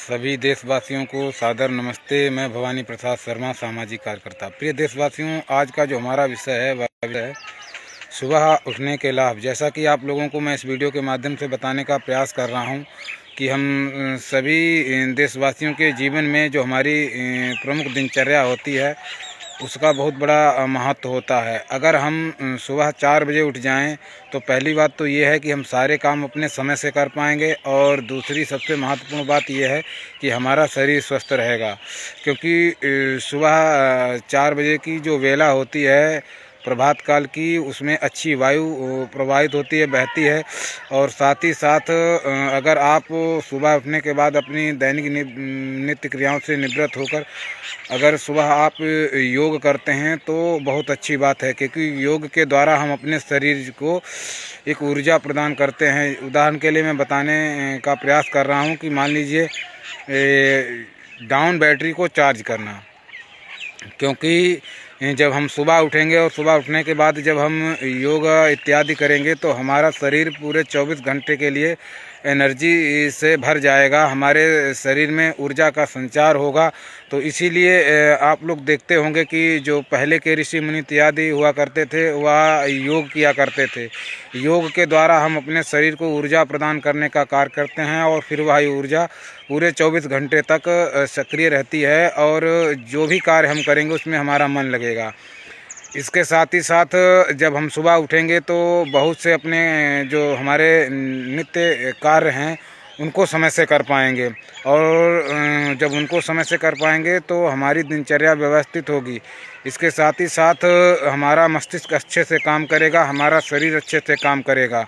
सभी देशवासियों को सादर नमस्ते। मैं भवानी प्रसाद शर्मा, सामाजिक कार्यकर्ता। प्रिय देशवासियों, आज का जो हमारा विषय है वह है सुबह उठने के लाभ। जैसा कि आप लोगों को मैं इस वीडियो के माध्यम से बताने का प्रयास कर रहा हूं कि हम सभी देशवासियों के जीवन में जो हमारी प्रमुख दिनचर्या होती है उसका बहुत बड़ा महत्व होता है। अगर हम सुबह 4 बजे उठ जाएं तो पहली बात तो ये है कि हम सारे काम अपने समय से कर पाएंगे, और दूसरी सबसे महत्वपूर्ण बात ये है कि हमारा शरीर स्वस्थ रहेगा। क्योंकि सुबह 4 बजे की जो वेला होती है प्रभात काल की, उसमें अच्छी वायु प्रवाहित होती है, बहती है। और साथ ही साथ अगर आप सुबह उठने के बाद अपनी दैनिक नित्य क्रियाओं से निवृत्त होकर अगर सुबह आप योग करते हैं तो बहुत अच्छी बात है, क्योंकि योग के द्वारा हम अपने शरीर को एक ऊर्जा प्रदान करते हैं। उदाहरण के लिए मैं बताने का प्रयास कर रहा हूं कि मान लीजिए डाउन बैटरी को चार्ज करना। क्योंकि जब हम सुबह उठेंगे और सुबह उठने के बाद जब हम योगा इत्यादि करेंगे तो हमारा शरीर पूरे 24 घंटे के लिए एनर्जी से भर जाएगा, हमारे शरीर में ऊर्जा का संचार होगा। तो इसीलिए आप लोग देखते होंगे कि जो पहले के ऋषि मुनि इत्यादि हुआ करते थे वह योग किया करते थे। योग के द्वारा हम अपने शरीर को ऊर्जा प्रदान करने का कार्य करते हैं, और फिर वह ऊर्जा पूरे 24 घंटे तक सक्रिय रहती है, और जो भी कार्य हम करेंगे उसमें हमारा मन लगेगा। इसके साथ ही साथ जब हम सुबह उठेंगे तो बहुत से अपने जो हमारे नित्य कार्य हैं उनको समय से कर पाएंगे, और जब उनको समय से कर पाएंगे तो हमारी दिनचर्या व्यवस्थित होगी। इसके साथ ही साथ हमारा मस्तिष्क अच्छे से काम करेगा, हमारा शरीर अच्छे से काम करेगा,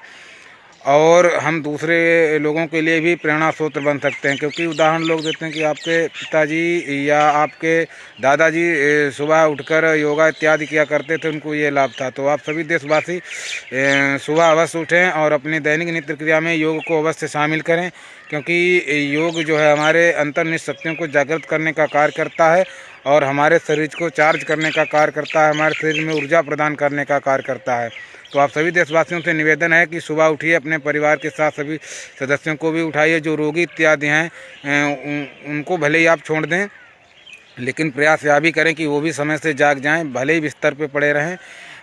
और हम दूसरे लोगों के लिए भी प्रेरणा स्रोत बन सकते हैं। क्योंकि उदाहरण लोग देते हैं कि आपके पिताजी या आपके दादाजी सुबह उठकर योगा इत्यादि किया करते थे, उनको ये लाभ था। तो आप सभी देशवासी सुबह अवश्य उठें और अपनी दैनिक नित्य क्रिया में योग को अवश्य शामिल करें, क्योंकि योग जो है हमारे अंतर्निहित शक्तियों को जागृत करने का कार्य करता है, और हमारे शरीर को चार्ज करने का कार्य करता है, हमारे शरीर में ऊर्जा प्रदान करने का कार्य करता है। तो आप सभी देशवासियों से निवेदन है कि सुबह उठिए, अपने परिवार के साथ सभी सदस्यों को भी उठाइए। जो रोगी इत्यादि हैं उनको भले ही आप छोड़ दें, लेकिन प्रयास यह भी करें कि वो भी समय से जाग जाएं, भले ही बिस्तर पे पड़े रहें।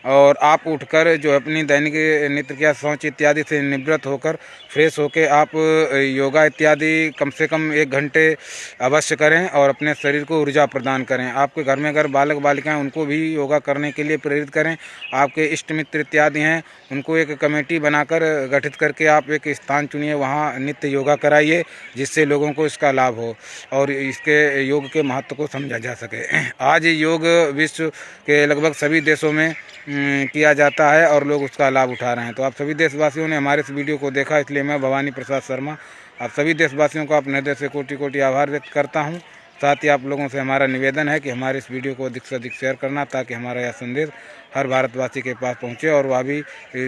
और आप उठकर जो अपनी दैनिक नित्य क्रिया शौच इत्यादि से निवृत्त होकर फ्रेश होकर आप योगा इत्यादि कम से कम 1 घंटे अवश्य करें, और अपने शरीर को ऊर्जा प्रदान करें। आपके घर में अगर बालक बालिकाएं उनको भी योगा करने के लिए प्रेरित करें। आपके इष्ट मित्र इत्यादि हैं उनको एक कमेटी बनाकर गठित करके आप एक स्थान चुनिए, वहाँ नित्य योगा कराइए, जिससे लोगों को इसका लाभ हो और इसके योग के महत्व को समझा जा सके। आज योग विश्व के लगभग सभी देशों में किया जाता है और लोग उसका लाभ उठा रहे हैं। तो आप सभी देशवासियों ने हमारे इस वीडियो को देखा, इसलिए मैं भवानी प्रसाद शर्मा आप सभी देशवासियों का अपने हृदय से कोटि कोटि आभार व्यक्त करता हूं। साथ ही आप लोगों से हमारा निवेदन है कि हमारे इस वीडियो को अधिक से अधिक शेयर करना, ताकि हमारा यह संदेश हर भारतवासी के पास पहुंचे और वह भी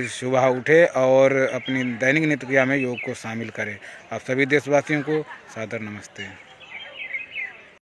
सुबह उठे और अपनी दैनिक नित्य क्रिया में योग को शामिल करें। आप सभी देशवासियों को सादर नमस्ते।